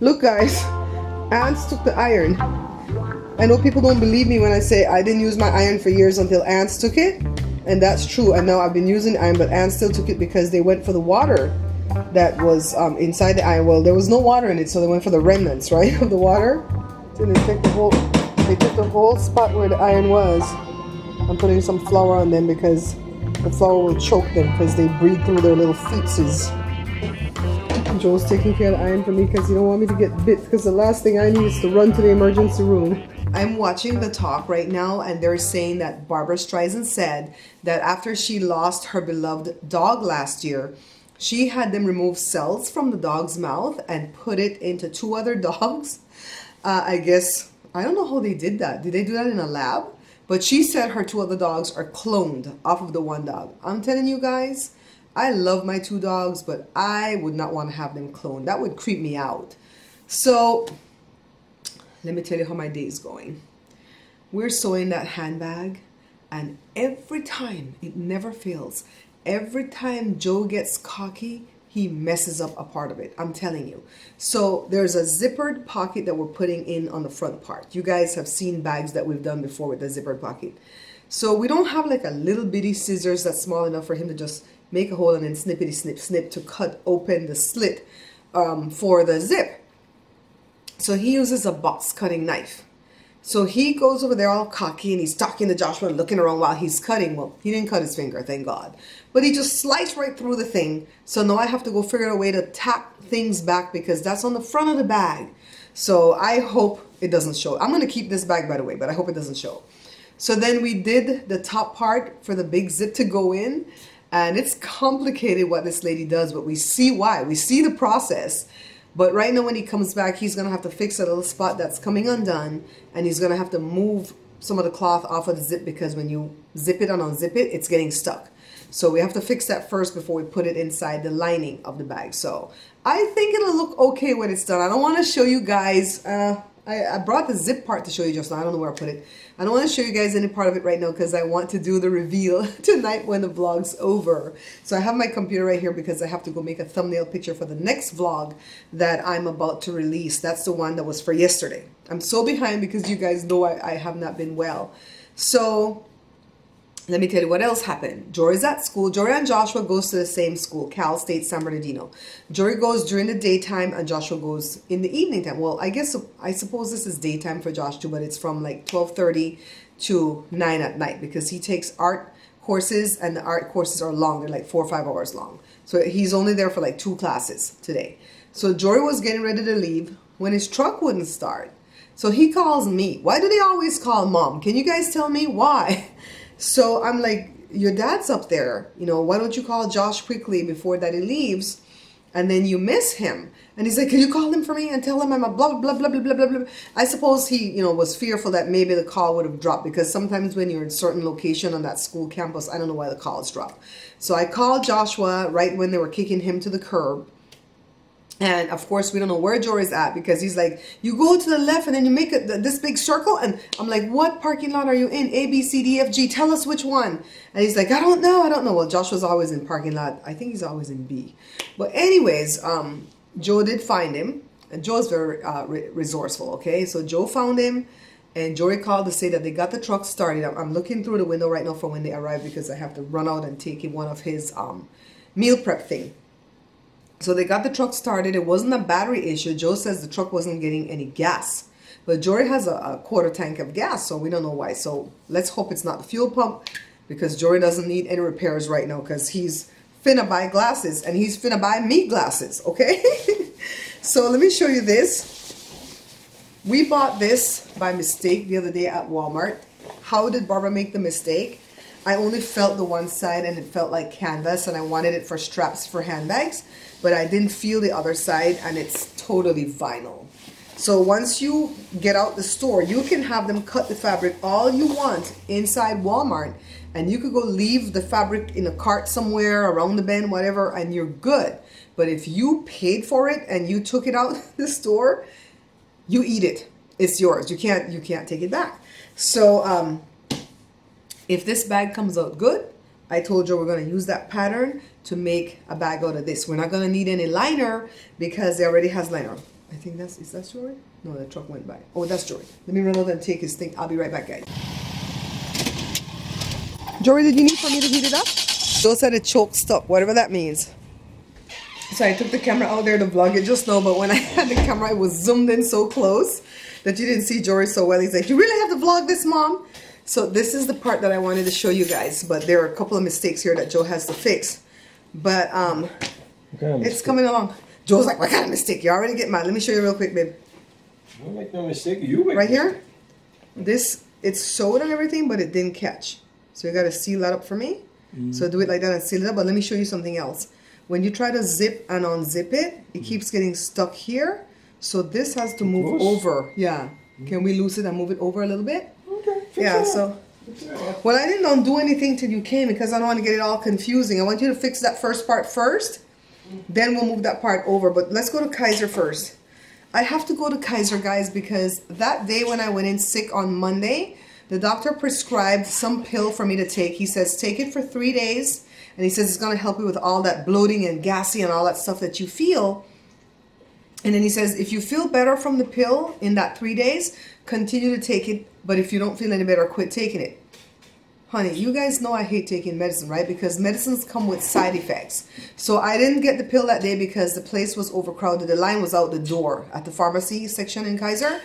Look guys, ants took the iron. I know people don't believe me when I say I didn't use my iron for years until ants took it. And that's true. And now I've been using iron, but ants still took it because they went for the water that was inside the iron. Well, there was no water in it, so they went for the remnants, right, of the water. So they took the whole spot where the iron was. I'm putting some flour on them because the flour will choke them because they breathe through their little feetses. Joe's taking care of the iron for me because he don't want me to get bit, because the last thing I need is to run to the emergency room. I'm watching the talk right now, and they're saying that Barbara Streisand said that after she lost her beloved dog last year, she had them remove cells from the dog's mouth and put it into 2 other dogs. I guess, I don't know how they did that. Did they do that in a lab? But she said her 2 other dogs are cloned off of the 1 dog. I'm telling you guys, I love my 2 dogs, but I would not want to have them cloned. That would creep me out. So let me tell you how my day is going. We're sewing that handbag, and every time, it never fails, every time Joe gets cocky, he messes up a part of it. I'm telling you. So there's a zippered pocket that we're putting in on the front part. You guys have seen bags that we've done before with the zippered pocket. So we don't have like a little bitty scissors that's small enough for him to just make a hole and then snippety snip snip to cut open the slit for the zip. So he uses a box cutting knife. So he goes over there all cocky and he's talking to Joshua and looking around while he's cutting. Well, he didn't cut his finger, thank God. But he just sliced right through the thing. So now I have to go figure out a way to tack things back because that's on the front of the bag. So I hope it doesn't show. I'm going to keep this bag, by the way, but I hope it doesn't show. So then we did the top part for the big zip to go in. And it's complicated what this lady does, but we see why. We see the process. But right now when he comes back, he's going to have to fix a little spot that's coming undone. And he's going to have to move some of the cloth off of the zip because when you zip it and unzip it, it's getting stuck. So we have to fix that first before we put it inside the lining of the bag. So I think it'll look okay when it's done. I don't want to show you guys. I brought the zip part to show you just now. I don't know where I put it. I don't want to show you guys any part of it right now because I want to do the reveal tonight when the vlog's over. So I have my computer right here because I have to go make a thumbnail picture for the next vlog that I'm about to release. That's the one that was for yesterday. I'm so behind because you guys know I have not been well. So let me tell you what else happened. Jory's at school. Jory and Joshua goes to the same school, Cal State San Bernardino. Jory goes during the daytime and Joshua goes in the evening time. Well, I suppose this is daytime for Josh too, but it's from like 12:30 to 9 at night because he takes art courses and the art courses are long. They're like 4 or 5 hours long. So he's only there for like 2 classes today. So Jory was getting ready to leave when his truck wouldn't start. So he calls me. Why do they always call mom? Can you guys tell me why? So I'm like, your dad's up there, you know, why don't you call Josh quickly before daddy leaves and then you miss him? And he's like, can you call him for me and tell him I'm a blah, blah, blah, blah, blah, blah, blah. I suppose he, you know, was fearful that maybe the call would have dropped because sometimes when you're in a certain location on that school campus, I don't know why the calls drop. So I called Joshua right when they were kicking him to the curb. And of course, we don't know where Jory's at because he's like, you go to the left and then you make this big circle. And I'm like, what parking lot are you in? A, B, C, D, F, G. Tell us which one. And he's like, I don't know. Well, Joshua's always in parking lot. I think he's always in B. But anyways, Joe did find him. And Joe's very resourceful, okay? So Joe found him. And Jory called to say that they got the truck started. I'm looking through the window right now for when they arrive because I have to run out and take him one of his meal prep thing. So they got the truck started. It wasn't a battery issue. Joe says the truck wasn't getting any gas. But Jory has a quarter tank of gas, so we don't know why. So let's hope it's not the fuel pump because Jory doesn't need any repairs right now because he's finna buy glasses and he's finna buy me glasses, okay? So let me show you this. We bought this by mistake the other day at Walmart. How did Barbara make the mistake? I only felt the one side and it felt like canvas and I wanted it for straps for handbags. But I didn't feel the other side and it's totally vinyl. So once you get out the store, you can have them cut the fabric all you want inside Walmart. And you could go leave the fabric in a cart somewhere around the bend, whatever, and you're good. But if you paid for it and you took it out the store, you eat it. It's yours. You can't take it back. So if this bag comes out good, I told you we're going to use that pattern to make a bag out of this. We're not going to need any liner because it already has liner. I think is that Jory? No, the truck went by. Oh, that's Jory. Let me run over and take his thing. I'll be right back, guys. Jory, did you need for me to heat it up? Joe said it choke stuck, whatever that means. So I took the camera out there to vlog it just now, but when I had the camera, it was zoomed in so close that you didn't see Jory so well. He's like, you really have to vlog this, Mom? So this is the part that I wanted to show you guys, but there are a couple of mistakes here that Joe has to fix. But it's coming along. Joe's like, what kind of mistake? You already get mad. Let me show you real quick, babe. Don't make no mistake. You make right here. This, it's sewed and everything, but it didn't catch. So you got to seal that up for me. So do it like that and seal it up. But let me show you something else. When you try to zip and unzip it, it keeps getting stuck here. So this has to move over. Yeah. Can we loose it and move it over a little bit? Okay. Yeah, so. Well, I didn't undo anything till you came because I don't want to get it all confusing. I want you to fix that first part first. Then we'll move that part over. But let's go to Kaiser first. I have to go to Kaiser, guys, because that day when I went in sick on Monday, the doctor prescribed some pill for me to take. He says, take it for 3 days. And he says it's going to help you with all that bloating and gassy and all that stuff that you feel. And then he says, if you feel better from the pill in that 3 days, continue to take it. But if you don't feel any better, quit taking it. Honey, you guys know I hate taking medicine, right? Because medicines come with side effects. So I didn't get the pill that day because the place was overcrowded. The line was out the door at the pharmacy section in Kaiser.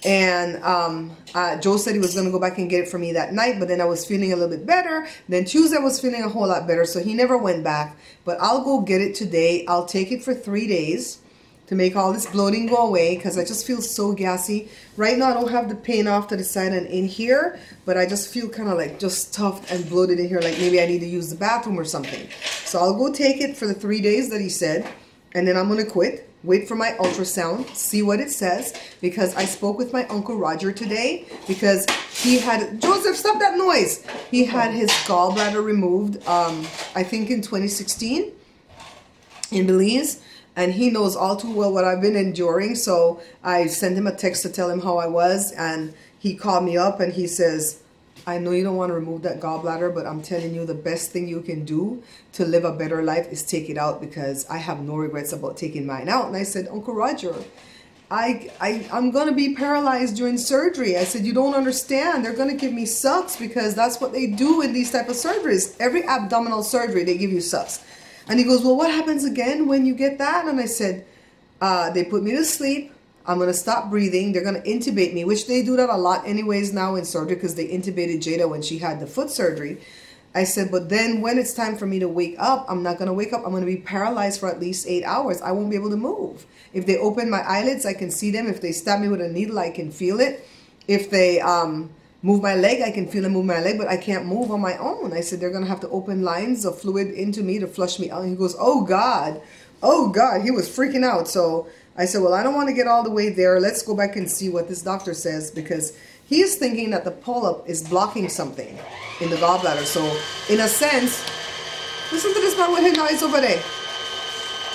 And Joe said he was going to go back and get it for me that night. But then I was feeling a little bit better. Then Tuesday I was feeling a whole lot better. So he never went back. But I'll go get it today. I'll take it for 3 days to make all this bloating go away because I just feel so gassy. Right now I don't have the pain off to the side and in here, but I just feel kind of like just stuffed and bloated in here, like maybe I need to use the bathroom or something. So I'll go take it for the 3 days that he said, and then I'm going to quit, wait for my ultrasound, see what it says, because I spoke with my Uncle Roger today because he had, Joseph, stop that noise. He had his gallbladder removed, I think in 2016 in Belize. And he knows all too well what I've been enduring. So I sent him a text to tell him how I was. And he called me up and he says, I know you don't want to remove that gallbladder, but I'm telling you the best thing you can do to live a better life is take it out because I have no regrets about taking mine out. And I said, Uncle Roger, I'm going to be paralyzed during surgery. I said, you don't understand. They're going to give me sucks because that's what they do in these type of surgeries. Every abdominal surgery, they give you sucks. And he goes, well, what happens again when you get that? And I said, they put me to sleep. I'm going to stop breathing. They're going to intubate me, which they do that a lot anyways now in surgery because they intubated Jada when she had the foot surgery. I said, but then when it's time for me to wake up, I'm not going to wake up. I'm going to be paralyzed for at least 8 hours. I won't be able to move. If they open my eyelids, I can see them. If they stab me with a needle, I can feel it. If they move my leg, I can feel them move my leg, but I can't move on my own. I said, they're going to have to open lines of fluid into me to flush me out. And he goes, oh God, oh God. He was freaking out. So I said, well, I don't want to get all the way there. Let's go back and see what this doctor says because he is thinking that the polyp is blocking something in the gallbladder. So in a sense, listen to this man with his noise over there.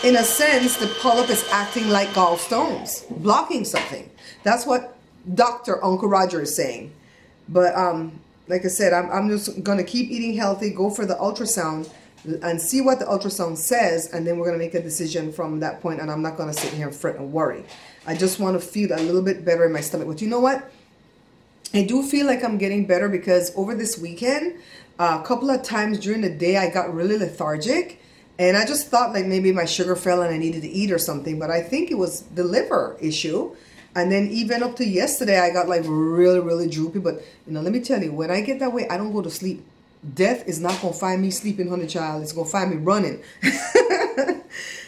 In a sense, the polyp is acting like gallstones, blocking something. That's what Dr. Uncle Roger is saying. But like I said, I'm just going to keep eating healthy, go for the ultrasound and see what the ultrasound says. And then we're going to make a decision from that point. And I'm not going to sit here and fret and worry. I just want to feel a little bit better in my stomach. But you know what? I do feel like I'm getting better because over this weekend, a couple of times during the day, I got really lethargic. And I just thought like maybe my sugar fell and I needed to eat or something. But I think it was the liver issue. And then even up to yesterday, I got like really, really droopy. But, you know, let me tell you, when I get that way, I don't go to sleep. Death is not going to find me sleeping, honey child. It's going to find me running.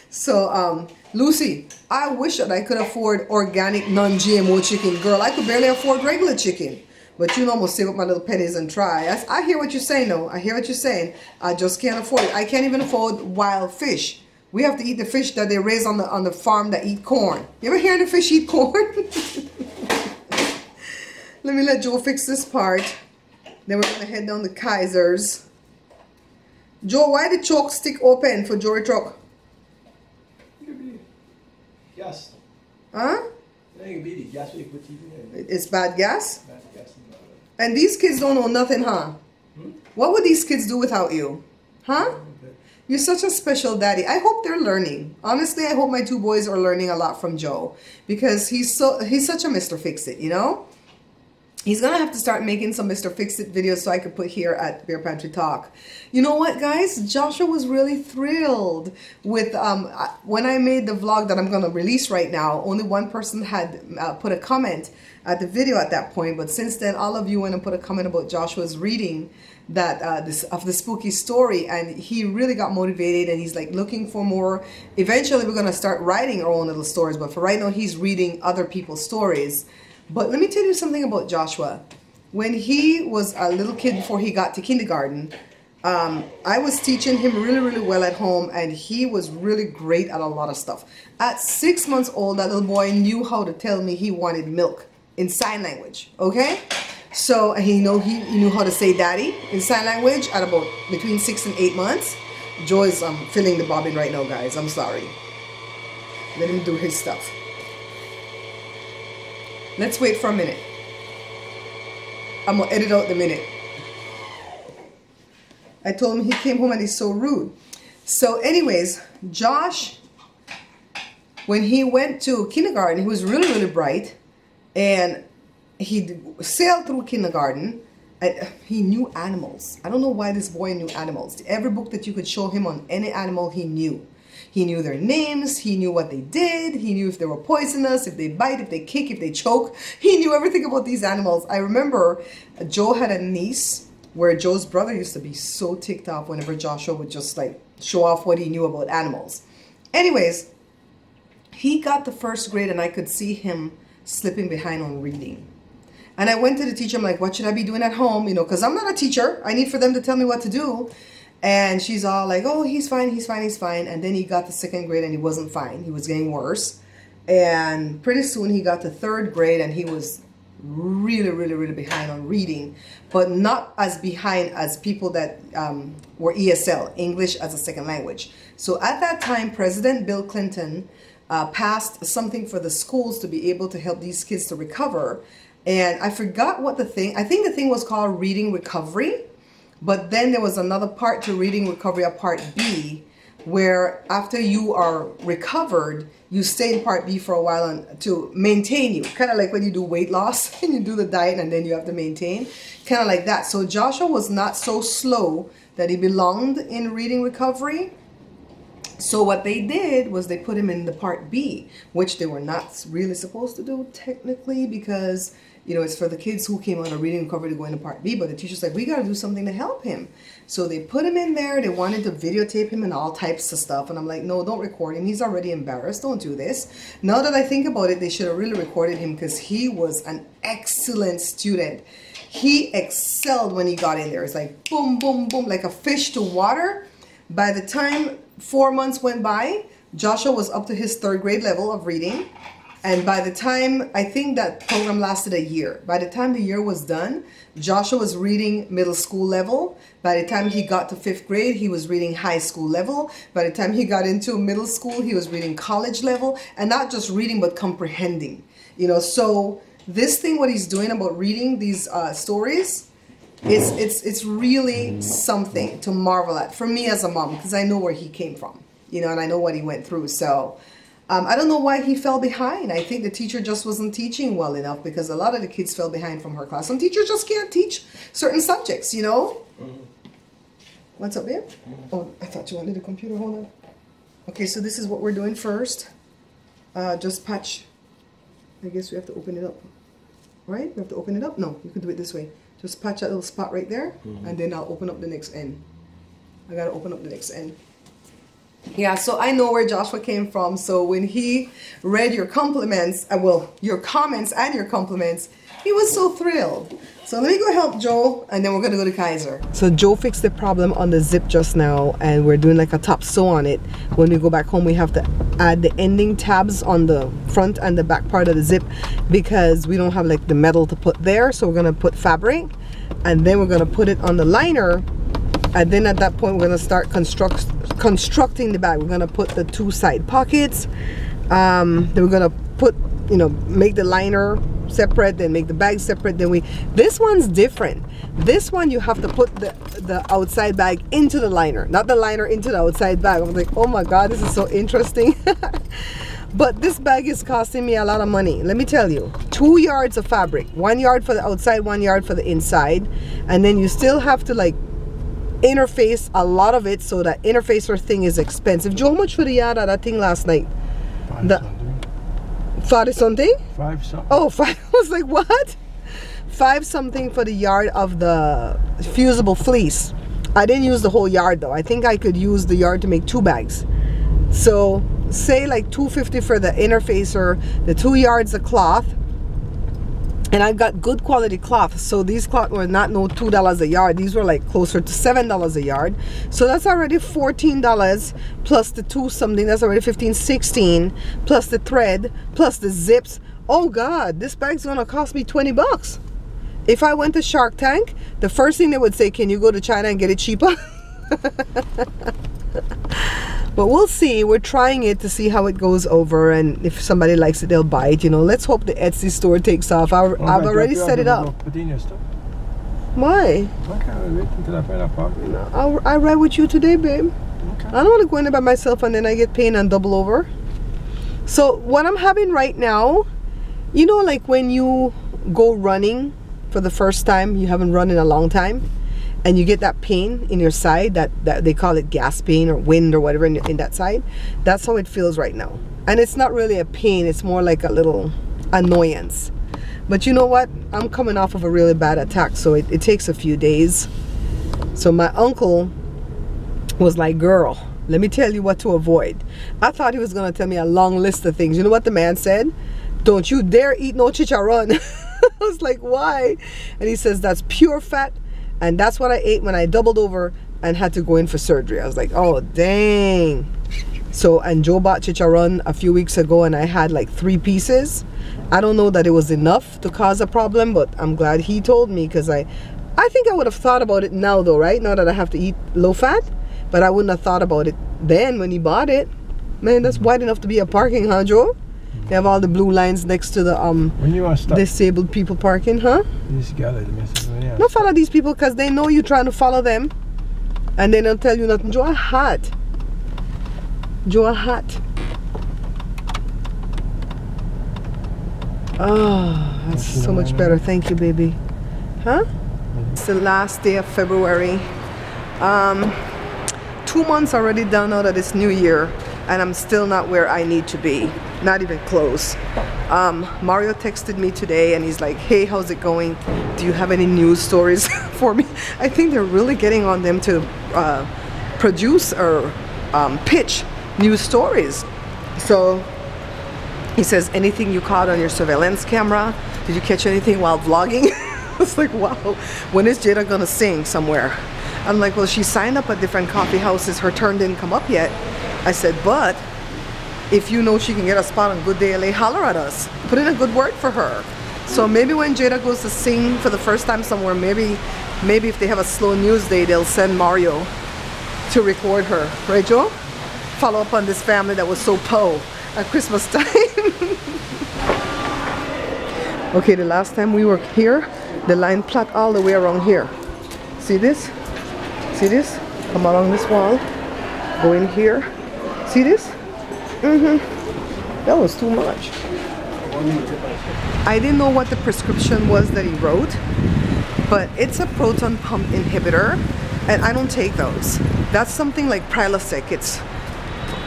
So, Lucy, I wish that I could afford organic, non-GMO chicken. Girl, I could barely afford regular chicken. But you know, I'm going to save up my little pennies and try. I hear what you're saying, though. I hear what you're saying. I just can't afford it. I can't even afford wild fish. We have to eat the fish that they raise on the farm that eat corn. You ever hear the fish eat corn? Let me let Joe fix this part. Then we're going to head down to Kaiser's. Joe, why the choke stick open for Jory truck? Gas. Huh? It's It's bad gas? And these kids don't know nothing, huh? What would these kids do without you? Huh? You're such a special daddy. I hope they're learning. Honestly, I hope my two boys are learning a lot from Joe, because he's such a Mr. Fix-It, you know? He's gonna have to start making some Mr. Fix-It videos so I could put here at Bear Pantry Talk. You know what, guys? Joshua was really thrilled with when I made the vlog that I'm gonna release right now. Only one person had put a comment at the video at that point, but since then, all of you went and put a comment about Joshua's reading that of the spooky story, and he really got motivated, and he's like looking for more. Eventually, we're gonna start writing our own little stories, but for right now, he's reading other people's stories. But let me tell you something about Joshua. When he was a little kid before he got to kindergarten, I was teaching him really, really well at home, and he was really great at a lot of stuff. At 6 months old, that little boy knew how to tell me he wanted milk in sign language, okay? So he knew how to say daddy in sign language at about between 6 and 8 months. Joy's filling the bobbin right now, guys. I'm sorry. Let him do his stuff. Let's wait for a minute. I'm gonna edit out the minute. I told him he came home and he's so rude. So anyways, Josh, when he went to kindergarten, he was really, really bright, and he sailed through kindergarten. He knew animals. I don't know why this boy knew animals. Every book that you could show him on any animal, he knew. He knew their names, he knew what they did, he knew if they were poisonous, if they bite, if they kick, if they choke. He knew everything about these animals. I remember Joe had a niece where Joe's brother used to be so ticked off whenever Joshua would just like show off what he knew about animals. Anyways, he got to first grade and I could see him slipping behind on reading. And I went to the teacher, I'm like, what should I be doing at home? You know, because I'm not a teacher. I need for them to tell me what to do. And she's all like, oh, he's fine, he's fine, he's fine. And then he got to second grade and he wasn't fine. He was getting worse. And pretty soon he got to third grade and he was really, really, really behind on reading. But not as behind as people that were ESL, English as a second language. So at that time, President Bill Clinton passed something for the schools to be able to help these kids to recover. And I forgot what I think the thing was called Reading Recovery. But then there was another part to Reading Recovery, a part B, where after you are recovered, you stay in part B for a while to maintain you. Kind of like when you do weight loss and you do the diet and then you have to maintain. Kind of like that. So Joshua was not so slow that he belonged in Reading Recovery. So what they did was they put him in the part B, which they were not really supposed to do technically, because you know, it's for the kids who came out of Reading Recovery to go into part B, but the teacher's like, we got to do something to help him. So they put him in there. They wanted to videotape him and all types of stuff. And I'm like, no, don't record him. He's already embarrassed. Don't do this. Now that I think about it, they should have really recorded him because he was an excellent student. He excelled when he got in there. It's like boom, boom, boom, like a fish to water. By the time 4 months went by, Joshua was up to his third grade level of reading. And by the time, I think that program lasted a year. By the time the year was done, Joshua was reading middle school level. By the time he got to 5th grade, he was reading high school level. By the time he got into middle school, he was reading college level. And not just reading, but comprehending. You know, so this thing, what he's doing about reading these stories, it's really something to marvel at. For me as a mom, because I know where he came from. You know, and I know what he went through. So I don't know why he fell behind. I think the teacher just wasn't teaching well enough, because a lot of the kids fell behind from her class. Some teachers just can't teach certain subjects, you know? Mm-hmm. What's up, babe? Mm-hmm. Oh, I thought you wanted a computer. Hold on. Okay, so this is what we're doing first. Just patch. I guess we have to open it up. Right? We have to open it up? No, you can do it this way. Just patch that little spot right there, mm-hmm. and then I'll open up the next end. I gotta open up the next end. Yeah, so I know where Joshua came from. So when he read your compliments, well, your comments and your compliments, he was so thrilled. So let me go help Joe, and then we're gonna go to Kaiser. So Joe fixed the problem on the zip just now, and we're doing like a top sew on it. When we go back home, we have to add the ending tabs on the front and the back part of the zip, because we don't have like the metal to put there. So we're gonna put fabric, and then we're gonna put it on the liner. And then at that point, we're gonna start constructing the bag. We're gonna put the 2 side pockets. Then we're gonna put, you know, make the liner separate, then make the bag separate. This one's different. This one you have to put the outside bag into the liner, not the liner into the outside bag. I'm like, oh my God, this is so interesting. But this bag is costing me a lot of money. Let me tell you, 2 yards of fabric, 1 yard for the outside, 1 yard for the inside. And then you still have to like interface a lot of it, so that interfacer thing is expensive. Joe, how much for the yard of that thing last night? 5 something? 5 something. Oh, 5. I was like, what? 5 something for the yard of the fusible fleece. I didn't use the whole yard though. I think I could use the yard to make 2 bags. So say like $2.50 for the interfacer, the 2 yards of cloth. And I got good quality cloth, so these cloth were not no $2 a yard. These were like closer to $7 a yard. So that's already $14 plus the 2 something. That's already 15, 16 plus the thread plus the zips. Oh God, this bag's gonna cost me 20 bucks. If I went to Shark Tank, the first thing they would say, can you go to China and get it cheaper? But we'll see. We're trying it to see how it goes over, and if somebody likes it, they'll buy it. You know, let's hope the Etsy store takes off. I've already set it up. Why? Why can't I wait until I find a pocket? No, I ride with you today, babe. Okay. I don't want to go in there by myself and then I get pain and double over. So what I'm having right now, you know, like when you go running for the first time, you haven't run in a long time, and you get that pain in your side, that they call it gas pain or wind or whatever in that side. That's how it feels right now. And it's not really a pain, it's more like a little annoyance. But you know what? I'm coming off of a really bad attack, so it takes a few days. So my uncle was like, girl, let me tell you what to avoid. I thought he was gonna tell me a long list of things. You know what the man said? Don't you dare eat no chicharron. I was like, why? And he says, that's pure fat. And that's what I ate when I doubled over and had to go in for surgery. I was like, oh, dang. So, and Joe bought chicharron a few weeks ago and I had like 3 pieces. I don't know that it was enough to cause a problem, but I'm glad he told me, because I think I would have thought about it now though, right? Now that I have to eat low fat. But I wouldn't have thought about it then when he bought it. Man, that's wide enough to be a parking, huh, Joe? They have all the blue lines next to the when you are stuck, disabled people parking, huh? Don't follow these people because they know you're trying to follow them, and they don't tell you nothing. Joe, a hat. Joe, a hat. Oh, that's so much better. Thank you, baby. Huh? It's the last day of February. 2 months already done out of this new year, and I'm still not where I need to be. Not even close. Mario texted me today and he's like, hey, how's it going? Do you have any news stories for me? I think they're really getting on them to produce or pitch news stories. So he says, anything you caught on your surveillance camera? Did you catch anything while vlogging? I was like, wow, when is Jada gonna sing somewhere? I'm like, well, she signed up at different coffee houses. Her turn didn't come up yet. I said, but if you know she can get a spot on Good Day LA, holler at us. Put in a good word for her. So maybe when Jada goes to sing for the first time somewhere, maybe if they have a slow news day, they'll send Mario to record her. Right, Joe? Follow up on this family that was so po at Christmas time. Okay, the last time we were here, the line plot all the way around here. See this? See this? Come along this wall. Go in here. See this? That was too much. I didn't know what the prescription was that he wrote, but it's a proton pump inhibitor, and I don't take those. That's something like Prilosec. It's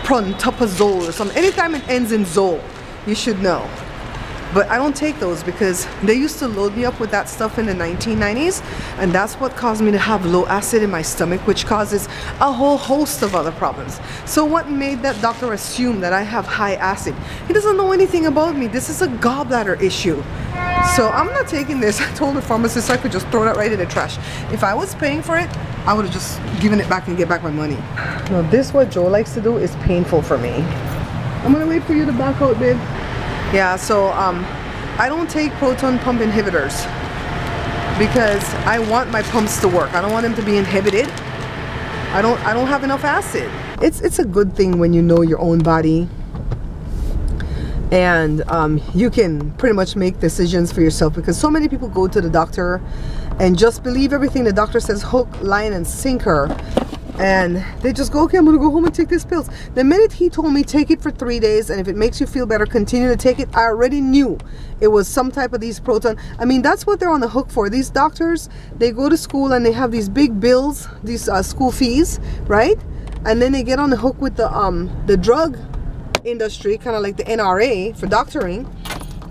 Prontoprozole or something. Anytime it ends in zole, you should know. But I don't take those because they used to load me up with that stuff in the 1990s, and that's what caused me to have low acid in my stomach, which causes a whole host of other problems. So what made that doctor assume that I have high acid? He doesn't know anything about me. This is a gallbladder issue. So I'm not taking this. I told the pharmacist I could just throw that right in the trash. If I was paying for it, I would have just given it back and get back my money. Now this, what Joe likes to do, is painful for me. I'm gonna wait for you to back out, babe. Yeah, so I don't take proton pump inhibitors because I want my pumps to work. I don't want them to be inhibited. I don't have enough acid. It's a good thing when you know your own body and you can pretty much make decisions for yourself, because so many people go to the doctor and just believe everything the doctor says, hook, line, and sinker, and they just go, okay, I'm gonna go home and take these pills. The minute he told me take it for 3 days, and if it makes you feel better, continue to take it, I already knew it was some type of these proton. I mean, that's what they're on the hook for. These doctors, they go to school and they have these big bills, these school fees, right? And then they get on the hook with the drug industry, kind of like the NRA for doctoring,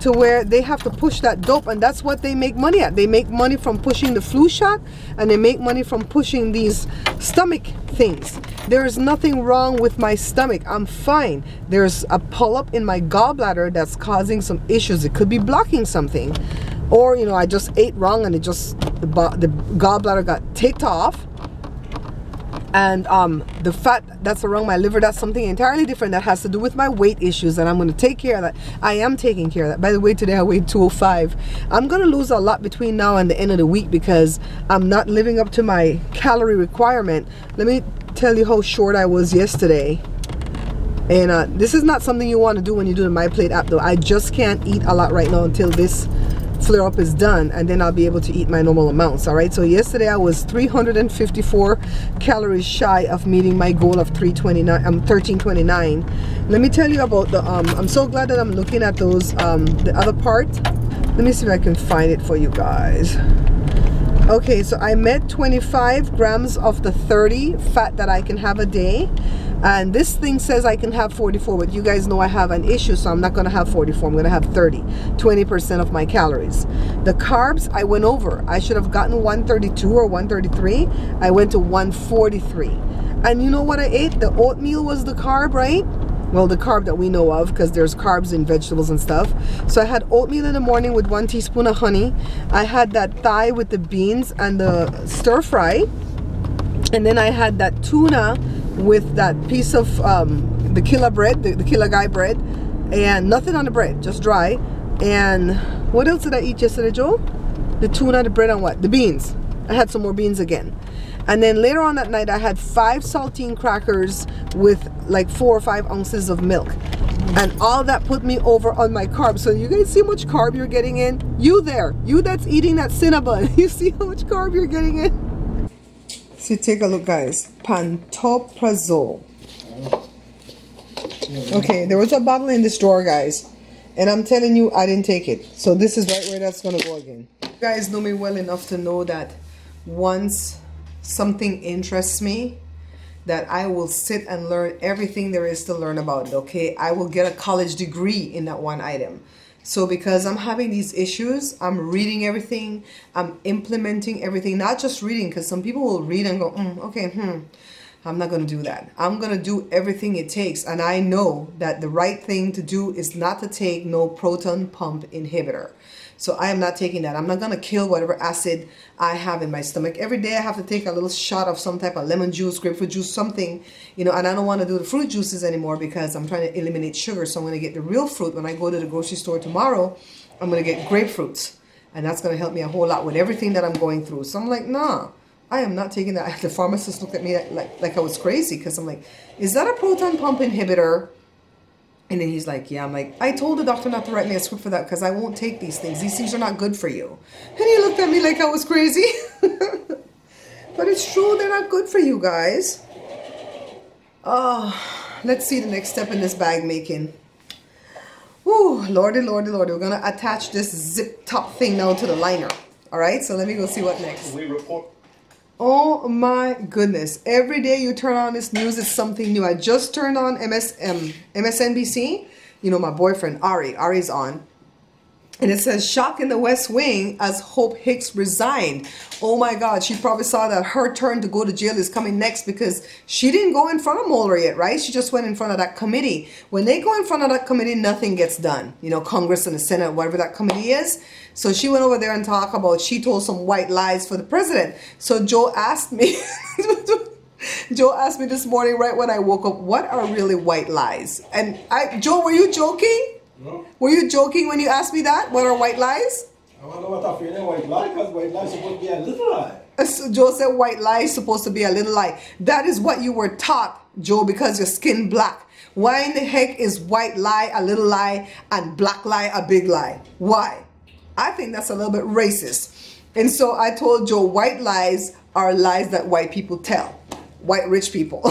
to where they have to push that dope, and that's what they make money at. They make money from pushing the flu shot, and they make money from pushing these stomach things. There is nothing wrong with my stomach. I'm fine. There's a polyp in my gallbladder that's causing some issues. It could be blocking something, or you know, I just ate wrong and it just the gallbladder got ticked off. And the fat that's around my liver, that's something entirely different that has to do with my weight issues, and I'm going to take care of that. I am taking care of that. By the way, today I weighed 205. I'm going to lose a lot between now and the end of the week because I'm not living up to my calorie requirement. Let me tell you how short I was yesterday. And this is not something you want to do when you do the MyPlate app though. I just can't eat a lot right now until this flare up is done, and then I'll be able to eat my normal amounts. All right, so yesterday I was 354 calories shy of meeting my goal of 1329. Let me tell you about the I'm so glad that I'm looking at those the other part. Let me see if I can find it for you guys. Okay, so I met 25 grams of the 30 fat that I can have a day, and this thing says I can have 44, but you guys know I have an issue, so I'm not going to have 44. I'm going to have 30, 20% of my calories. The carbs, I went over. I should have gotten 132 or 133. I went to 143. And you know what I ate? The oatmeal was the carb, right? Well, the carb that we know of, because there's carbs in vegetables and stuff. So I had oatmeal in the morning with 1 teaspoon of honey. I had that thigh with the beans and the stir fry. And then I had that tuna with that piece of the Killa bread, the Killa Guy bread. And nothing on the bread, just dry. And what else did I eat yesterday, Joe? The tuna, the bread, and what? The beans. I had some more beans again. And then later on that night, I had 5 saltine crackers with like 4 or 5 ounces of milk. And all that put me over on my carbs. So you guys see how much carb you're getting in? You there, you that's eating that Cinnabon, you see how much carb you're getting in? So take a look, guys. Pantoprazole. Okay, there was a bottle in this drawer, guys. And I'm telling you, I didn't take it. So this is right where that's going to go again. You guys know me well enough to know that once something interests me, that I will sit and learn everything there is to learn about it, okay? I will get a college degree in that one item. So because I'm having these issues, I'm reading everything, I'm implementing everything, not just reading, because some people will read and go, okay, I'm not going to do that. I'm going to do everything it takes. And I know that the right thing to do is not to take no proton pump inhibitor. So I am not taking that. I'm not going to kill whatever acid I have in my stomach. Every day I have to take a little shot of some type of lemon juice, grapefruit juice, something, you know, and I don't want to do the fruit juices anymore because I'm trying to eliminate sugar. So I'm going to get the real fruit. When I go to the grocery store tomorrow, I'm going to get grapefruits. And that's going to help me a whole lot with everything that I'm going through. So I'm like, nah, I am not taking that. The pharmacist looked at me like I was crazy because I'm like, is that a proton pump inhibitor? And then he's like, yeah. I'm like, I told the doctor not to write me a script for that because I won't take these things. These things are not good for you. And he looked at me like I was crazy. But it's true, they're not good for you guys. Oh, let's see the next step in this bag making. Ooh, lordy, lordy, lordy. We're going to attach this zip top thing now to the liner. All right, so let me go see what next. We report. Oh my goodness. Every day you turn on this news, it's something new. I just turned on MSNBC. You know, my boyfriend, Ari's on. And it says, shock in the West Wing as Hope Hicks resigned. Oh my God, she probably saw that her turn to go to jail is coming next because she didn't go in front of Mueller yet, right? She just went in front of that committee. When they go in front of that committee, nothing gets done. You know, Congress and the Senate, whatever that committee is. So she went over there and talked about, she told some white lies for the president. So Joe asked me, Joe asked me this morning right when I woke up, what are really white lies? And Joe, were you joking? No. Were you joking when you asked me that? What are white lies? I wonder what I feel in white lie, because white lie is supposed to be a little lie. So Joe said white lie is supposed to be a little lie. That is what you were taught, Joe, because your skin black. Why in the heck is white lie a little lie and black lie a big lie? Why? I think that's a little bit racist. And so I told Joe, white lies are lies that white people tell. White rich people.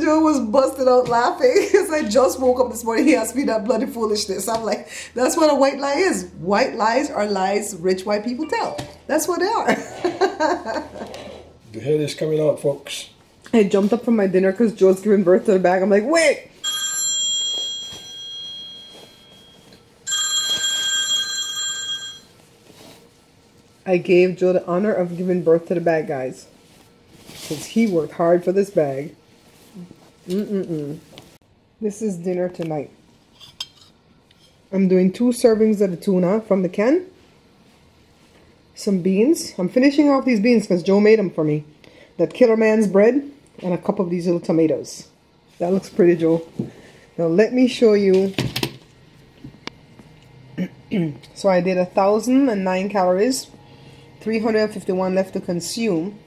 Joe was busted out laughing because I just woke up this morning. He asked me that bloody foolishness. I'm like, that's what a white lie is. White lies are lies rich white people tell. That's what they are. The head is coming out, folks. I jumped up from my dinner because Joe's giving birth to the bag. I'm like, wait. I gave Joe the honor of giving birth to the bag, guys. Because he worked hard for this bag. This is dinner tonight. I'm doing 2 servings of the tuna from the can. Some beans. I'm finishing off these beans because Joe made them for me. That Killer Man's bread and a cup of these little tomatoes. That looks pretty, Joe. Now let me show you. So I did 1,009 calories. 351 left to consume.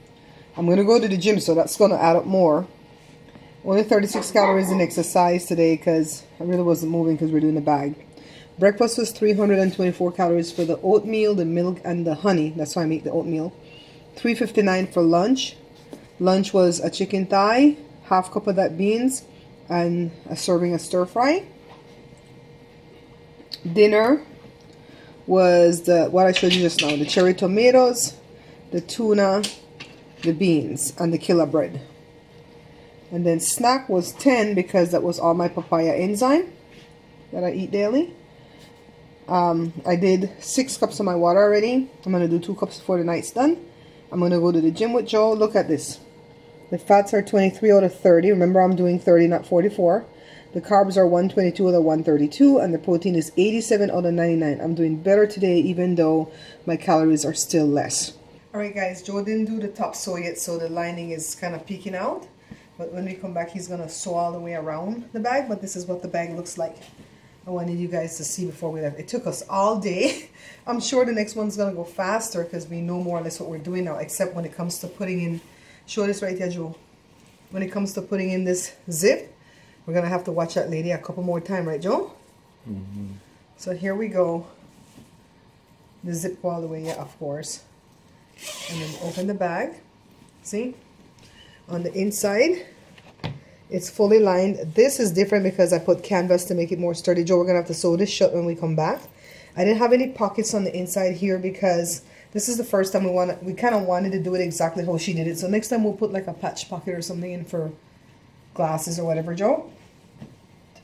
I'm going to go to the gym, so that's going to add up more. Only 36 calories in exercise today because I really wasn't moving because we're doing the bag. Breakfast was 324 calories for the oatmeal, the milk, and the honey. That's why I make the oatmeal. 359 for lunch. Lunch was a chicken thigh, half cup of that beans, and a serving of stir fry. Dinner was what I showed you just now. The cherry tomatoes, the tuna, the beans, and the killer bread. And then snack was 10 because that was all my papaya enzyme that I eat daily. I did 6 cups of my water already. I'm going to do 2 cups before the night's done. I'm going to go to the gym with Joe. Look at this. The fats are 23 out of 30. Remember, I'm doing 30, not 44. The carbs are 122 out of 132. And the protein is 87 out of 99. I'm doing better today even though my calories are still less. Alright guys, Joe didn't do the top sew yet, so the lining is kind of peeking out. But when we come back, he's going to sew all the way around the bag. But this is what the bag looks like. I wanted you guys to see before we left. It took us all day. I'm sure the next one's going to go faster because we know more or less what we're doing now. Except when it comes to putting in, show this right here, Joe. When it comes to putting in this zip, we're going to have to watch that lady a couple more times, right, Joe? So here we go. The zip go all the way, yeah, of course. And then open the bag. See? On the inside, it's fully lined. This is different because I put canvas to make it more sturdy. Joe, we're going to have to sew this shut when we come back. I didn't have any pockets on the inside here because this is the first time we kind of wanted to do it exactly how she did it. So next time we'll put like a patch pocket or something in for glasses or whatever, Joe.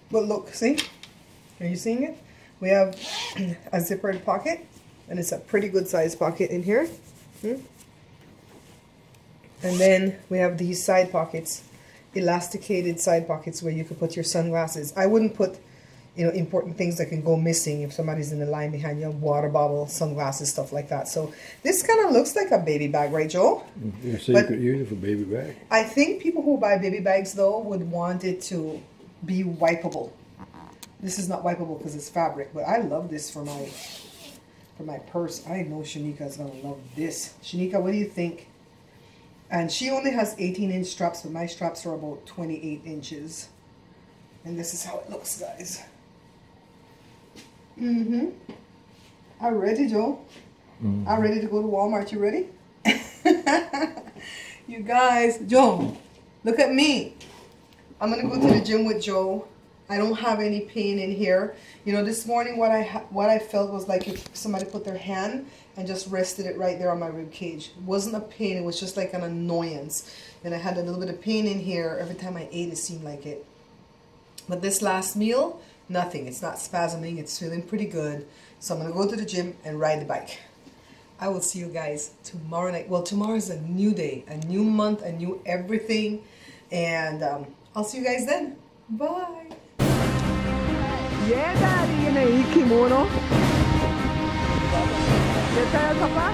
But look, see? Are you seeing it? We have a zippered pocket, and it's a pretty good size pocket in here. And then we have these side pockets, elasticated side pockets where you could put your sunglasses. I wouldn't put, you know, important things that can go missing if somebody's in the line behind you, water bottle, sunglasses, stuff like that. So this kind of looks like a baby bag, right, Joe? Yeah, so you could use it for baby bag. I think people who buy baby bags, though, would want it to be wipeable. This is not wipeable because it's fabric, but I love this for my purse. I know Shanika's gonna love this. Shanika, what do you think? And she only has 18-inch straps, but my straps are about 28 inches. And this is how it looks, guys. I'm ready, Joe. I'm ready to go to Walmart. You ready? You guys, Joe, look at me. I'm gonna go to the gym with Joe. I don't have any pain in here. You know, this morning what I felt was like if somebody put their hand and just rested it right there on my rib cage. It wasn't a pain, it was just like an annoyance. And I had a little bit of pain in here. Every time I ate, it seemed like it. But this last meal, nothing. It's not spasming, it's feeling pretty good. So I'm gonna go to the gym and ride the bike. I will see you guys tomorrow night. Well, tomorrow is a new day, a new month, a new everything. And I'll see you guys then. Bye. Yeah, Daddy, you know, kimono. Get tired, Papa?